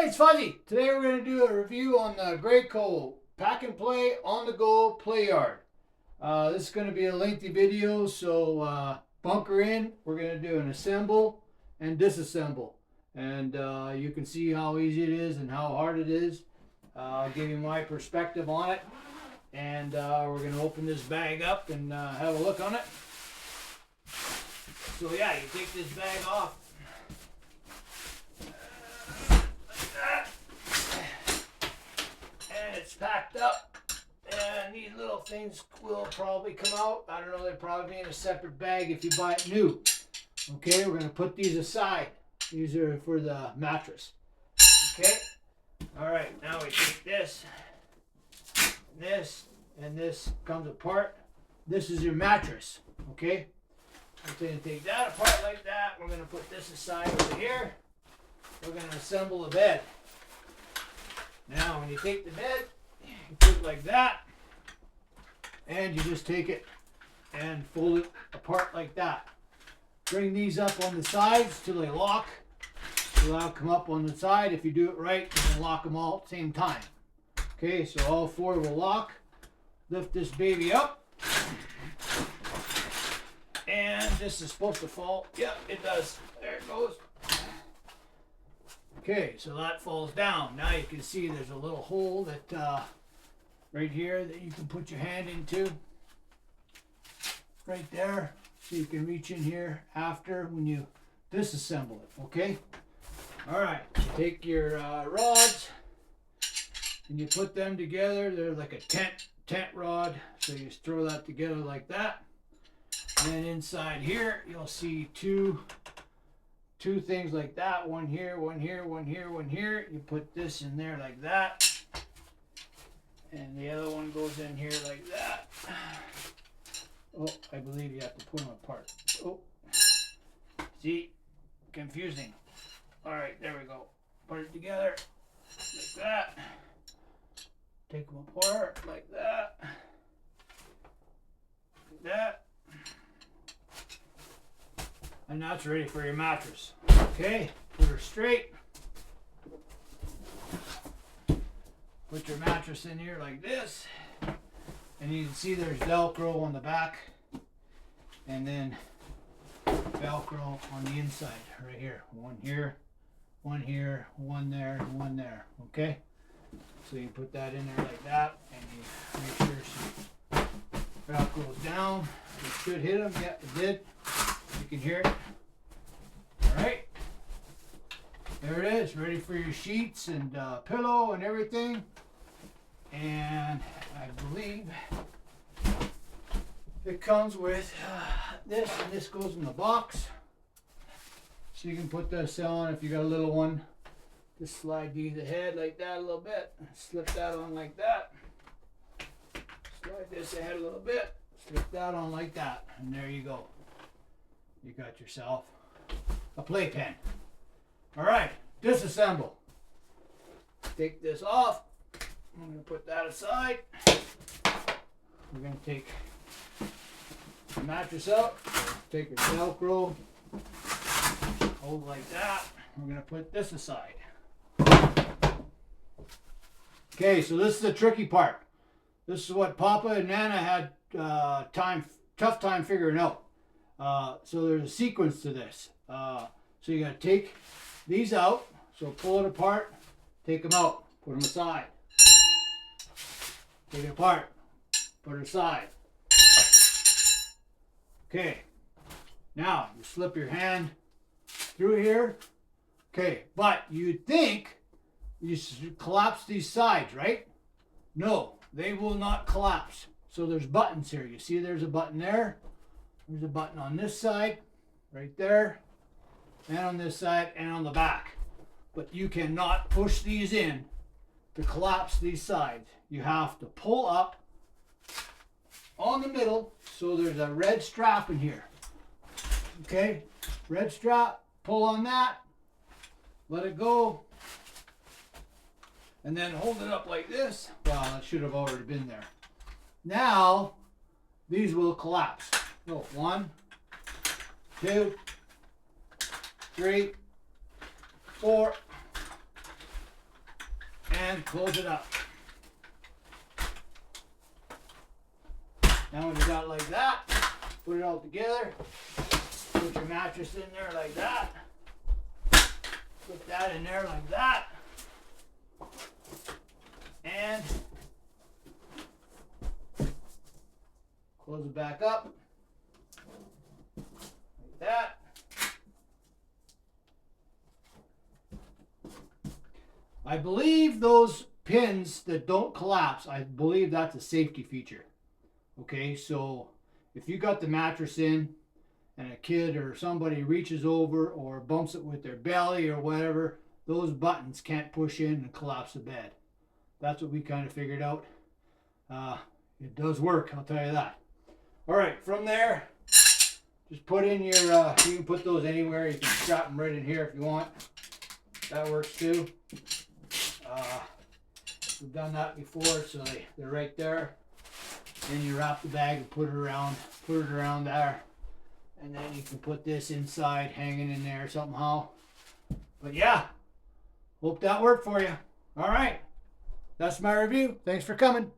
it's Fuzzy. Today we're going to do a review on the Graco Pack and Play On The Go Play Yard. This is going to be a lengthy video, so bunker in. We're going to do an assemble and disassemble. And you can see how easy it is and how hard it is. I'll give you my perspective on it. And we're going to open this bag up and have a look on it. So yeah, you take this bag off. It's packed up, and these little things will probably come out. I don't know, they'll probably be in a separate bag if you buy it new. Okay, we're going to put these aside. These are for the mattress. Okay, alright, now we take this, and this comes apart. This is your mattress. Okay, we're going to take that apart like that. We're going to put this aside over here. We're going to assemble the bed. Now, when you take the bed, you put it like that, and you just take it and fold it apart like that. Bring these up on the sides till they lock. So that'll come up on the side. If you do it right, you can lock them all at the same time. Okay, so all four will lock. Lift this baby up. And this is supposed to fall. Yeah, it does. There it goes. Okay, so that falls down. Now you can see there's a little hole that right here that you can put your hand into. Right there. So you can reach in here after when you disassemble it. Okay? Alright, take your rods and you put them together. They're like a tent rod. So you just throw that together like that. And then inside here you'll see two things like that. One here, one here, one here, one here. You put this in there like that. And the other one goes in here like that. Oh, I believe you have to put them apart. Oh, see? Confusing. Alright, there we go. Put it together like that. Take them apart like that. Like that. And that's ready for your mattress. Okay, put her straight. Put your mattress in here like this. And you can see there's Velcro on the back. And then Velcro on the inside right here. One here, one here, one there, and one there. Okay? So you put that in there like that. And you make sure she Velcro's down. It should hit them. Yeah, it did. You can hear it. Alright. There it is. Ready for your sheets and pillow and everything. And I believe it comes with this, and this goes in the box. So you can put this on if you got a little one. Just slide these ahead like that a little bit. Slip that on like that. Slide this ahead a little bit. Slip that on like that. And there you go. You got yourself a playpen. Alright, disassemble. Take this off. I'm going to put that aside. We're going to take the mattress out. Take your Velcro. Hold like that. We're going to put this aside. Okay, so this is the tricky part. This is what Papa and Nana had tough time figuring out. So there's a sequence to this. So you got to take these out. So pull it apart, take them out, put them aside. Take it apart, put it aside. Okay, now you slip your hand through here. Okay, but you'd think you should collapse these sides, right? No, they will not collapse. So there's buttons here. You see there's a button there. There's a button on this side, right there, and on this side, and on the back. But you cannot push these in to collapse these sides. You have to pull up on the middle, so there's a red strap in here. Okay, red strap, pull on that, let it go, and then hold it up like this. Wow, that should have already been there. Now, these will collapse. So 1, 2, 3, 4, and close it up. Now when you got it like that, put it all together. Put your mattress in there like that. Put that in there like that. And close it back up. Like that. I believe those pins that don't collapse, I believe that's a safety feature. Okay, so if you got the mattress in and a kid or somebody reaches over or bumps it with their belly or whatever, those buttons can't push in and collapse the bed. That's what we kind of figured out. It does work, I'll tell you that. All right, from there, just put in your, you can put those anywhere. You can strap them right in here if you want. That works too. We've done that before, so they're right there. Then you wrap the bag and put it around there. And then you can put this inside, hanging in there somehow. But yeah, hope that worked for you. All right, that's my review. Thanks for coming.